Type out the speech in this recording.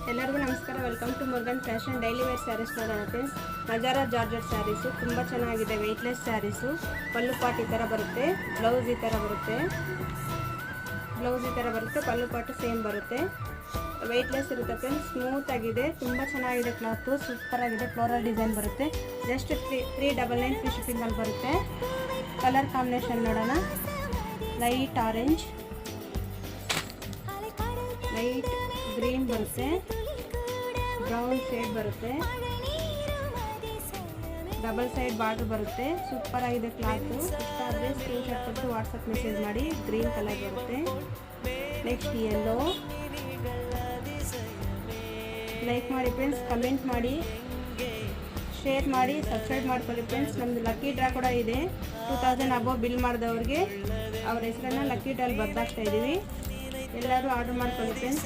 ಎಲ್ಲರಿಗೂ ನಮಸ್ಕಾರ. Welcome to Murugan fashion. Daily wear sarees ನೋಡೋಣ ಫ್ರೆಂಡ್ಸ್. ಮಜಾರಾ ಜಾರ್ಜೆಟ್ ಸ್ಯಾರೀಸು ತುಂಬ ಚೆನ್ನಾಗಿದೆ. ವೆಯ್ಟ್ಲೆಸ್ ಸ್ಯಾರೀಸು. ಪಲ್ಲು ಪಾಟ್ ಈ ಥರ ಬರುತ್ತೆ, ಬ್ಲೌಸ್ ಈ ಥರ ಬರುತ್ತೆ, ಪಲ್ಲು ಪಾಟು ಸೇಮ್ ಬರುತ್ತೆ. ವೆಯ್ಟ್ಲೆಸ್ ಇರುತ್ತೆ ಫ್ರೆಂಡ್ಸ್. ಸ್ಮೂತ್ ಆಗಿದೆ, ತುಂಬ ಚೆನ್ನಾಗಿದೆ. ಕ್ಲಾತು ಸೂಪರ್ ಆಗಿದೆ. ಫ್ಲೋರಲ್ ಡಿಸೈನ್ ಬರುತ್ತೆ. ಜಸ್ಟ್ 399 ಫ್ರೀ ಶಿಪ್ಪಿಂಗಲ್ಲಿ ಬರುತ್ತೆ. ಕಲರ್ ಕಾಂಬಿನೇಷನ್ ನೋಡೋಣ. ಲೈಟ್ ಆರೆಂಜ್, ಲೈಟ್ ಗ್ರೀನ್ ಬರುತ್ತೆ, ಬ್ರೌನ್ ಶೇಡ್ ಬರುತ್ತೆ, ಡಬಲ್ ಸೈಡ್ ಬಾರ್ಡರ್ ಬರುತ್ತೆ. ಸೂಪರ್ ಆಗಿದೆ ಕ್ಲಾತು. ಇಷ್ಟ ಆದರೆ ಸ್ಕ್ರೀನ್ ಶಾಟ್ ಕೊಟ್ಟು ವಾಟ್ಸಪ್ ಮೆಸೇಜ್ ಮಾಡಿ. ಗ್ರೀನ್ ಕಲರ್ ಬರುತ್ತೆ. Next yellow. ಲೈಕ್ ಮಾಡಿ ಫ್ರೆಂಡ್ಸ್, ಕಮೆಂಟ್ ಮಾಡಿ, ಶೇರ್ ಮಾಡಿ, ಸಬ್ಸ್ಕ್ರೈಬ್ ಮಾಡ್ಕೊಳ್ಳಿ ಫ್ರೆಂಡ್ಸ್. ನಮ್ಮದು ಲಕ್ಕಿ ಡ್ರಾ ಕೂಡ ಇದೆ. 2000 ಅಬೋವ್ ಬಿಲ್ ಮಾಡಿದವ್ರಿಗೆ ಅವ್ರ ಹೆಸರನ್ನು ಲಕ್ಕಿ ಡ್ರಾಲ್ ಬರ್ದಾಕ್ತಾ ಇದ್ದೀವಿ. ಎಲ್ಲರೂ ಆರ್ಡರ್ ಮಾಡ್ಕೊಳ್ಳಿ ಫ್ರೆಂಡ್ಸ್.